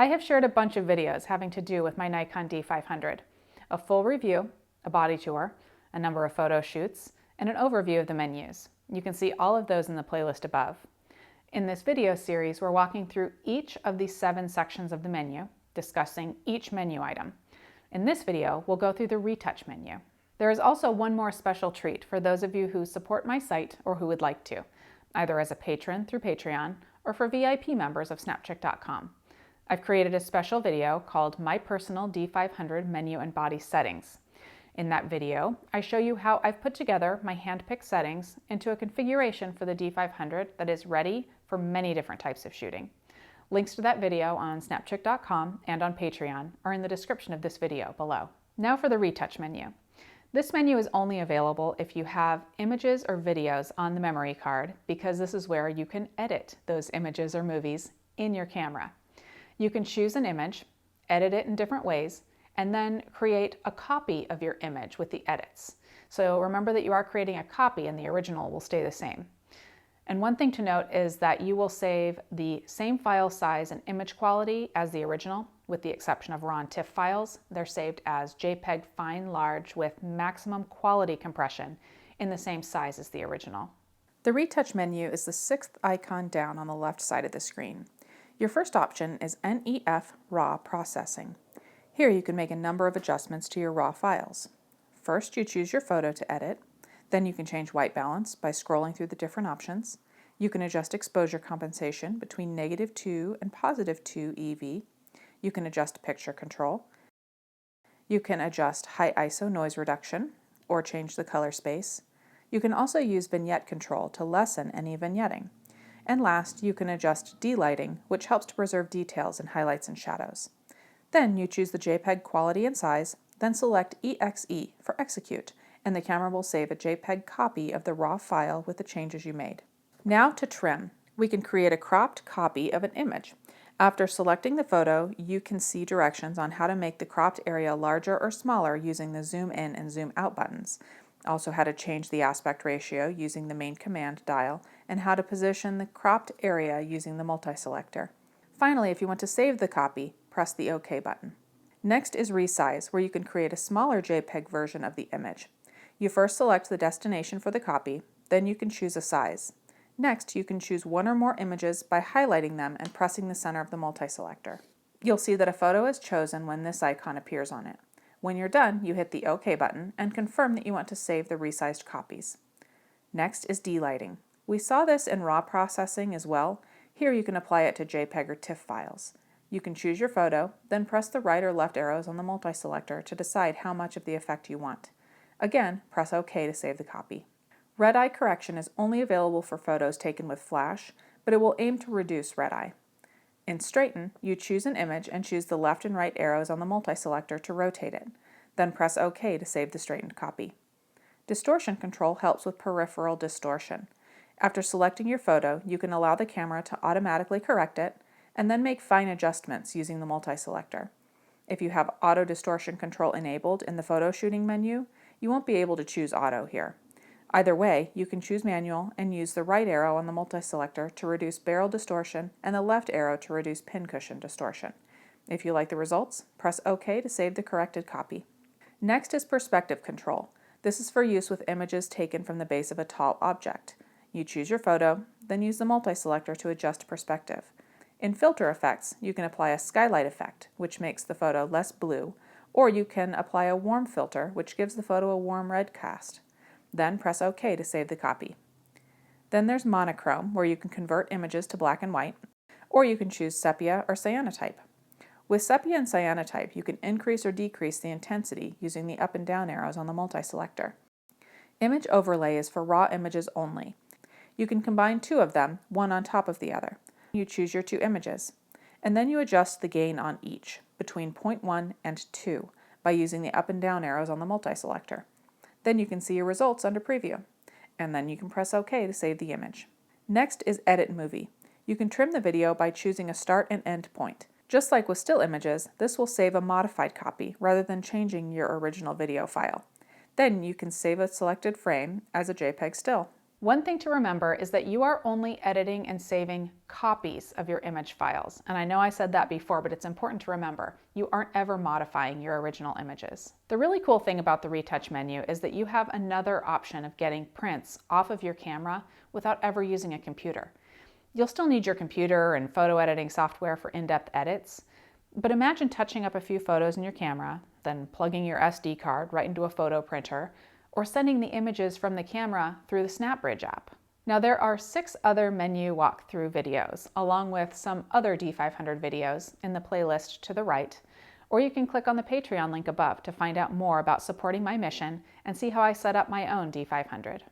I have shared a bunch of videos having to do with my Nikon D500, a full review, a body tour, a number of photo shoots, and an overview of the menus. You can see all of those in the playlist above. In this video series, we're walking through each of the 7 sections of the menu, discussing each menu item. In this video, we'll go through the Retouch menu. There is also one more special treat for those of you who support my site or who would like to, either as a patron through Patreon or for VIP members of Snapchick.com. I've created a special video called My Personal D500 Menu and Body Settings. In that video, I show you how I've put together my hand-picked settings into a configuration for the D500 that is ready for many different types of shooting. Links to that video on Snapchick.com and on Patreon are in the description of this video below. Now for the Retouch menu. This menu is only available if you have images or videos on the memory card, because this is where you can edit those images or movies in your camera. You can choose an image, edit it in different ways, and then create a copy of your image with the edits. So remember that you are creating a copy and the original will stay the same. And one thing to note is that you will save the same file size and image quality as the original, with the exception of RAW and TIFF files. They're saved as JPEG fine large with maximum quality compression in the same size as the original. The Retouch menu is the 6th icon down on the left side of the screen. Your first option is NEF RAW processing. Here you can make a number of adjustments to your RAW files. First, you choose your photo to edit. Then you can change white balance by scrolling through the different options. You can adjust exposure compensation between -2 and +2 EV. You can adjust picture control. You can adjust high ISO noise reduction or change the color space. You can also use vignette control to lessen any vignetting. And last, you can adjust delighting, which helps to preserve details in highlights and shadows. Then you choose the JPEG quality and size, then select EXE for execute, and the camera will save a JPEG copy of the RAW file with the changes you made. Now to trim. We can create a cropped copy of an image. After selecting the photo, you can see directions on how to make the cropped area larger or smaller using the zoom in and zoom out buttons. Also how to change the aspect ratio using the main command dial, and how to position the cropped area using the multi-selector. Finally, if you want to save the copy, press the OK button. Next is Resize, where you can create a smaller JPEG version of the image. You first select the destination for the copy, then you can choose a size. Next, you can choose one or more images by highlighting them and pressing the center of the multi-selector. You'll see that a photo is chosen when this icon appears on it. When you're done, you hit the OK button and confirm that you want to save the resized copies. Next is delighting. We saw this in RAW processing as well. Here you can apply it to JPEG or TIFF files. You can choose your photo, then press the right or left arrows on the multi-selector to decide how much of the effect you want. Again, press OK to save the copy. Red eye correction is only available for photos taken with flash, but it will aim to reduce red eye. In Straighten, you choose an image and choose the left and right arrows on the multi-selector to rotate it. Then press OK to save the straightened copy. Distortion control helps with peripheral distortion. After selecting your photo, you can allow the camera to automatically correct it, and then make fine adjustments using the multi-selector. If you have auto distortion control enabled in the photo shooting menu, you won't be able to choose auto here. Either way, you can choose manual and use the right arrow on the multi-selector to reduce barrel distortion and the left arrow to reduce pincushion distortion. If you like the results, press OK to save the corrected copy. Next is perspective control. This is for use with images taken from the base of a tall object. You choose your photo, then use the multi-selector to adjust perspective. In filter effects, you can apply a skylight effect, which makes the photo less blue, or you can apply a warm filter, which gives the photo a warm red cast. Then press OK to save the copy. Then there's Monochrome, where you can convert images to black and white, or you can choose Sepia or Cyanotype. With Sepia and Cyanotype, you can increase or decrease the intensity using the up and down arrows on the multi-selector. Image overlay is for raw images only. You can combine 2 of them, one on top of the other. You choose your 2 images, and then you adjust the gain on each, between 0.1 and 2, by using the up and down arrows on the multi-selector. Then you can see your results under Preview, and then you can press OK to save the image. Next is Edit Movie. You can trim the video by choosing a start and end point. Just like with still images, this will save a modified copy rather than changing your original video file. Then you can save a selected frame as a JPEG still. One thing to remember is that you are only editing and saving copies of your image files. And I know I said that before, but it's important to remember. You aren't ever modifying your original images. The really cool thing about the Retouch menu is that you have another option of getting prints off of your camera without ever using a computer. You'll still need your computer and photo editing software for in-depth edits, but imagine touching up a few photos in your camera, then plugging your SD card right into a photo printer, or sending the images from the camera through the SnapBridge app. Now there are 6 other menu walkthrough videos, along with some other D500 videos in the playlist to the right, or you can click on the Patreon link above to find out more about supporting my mission and see how I set up my own D500.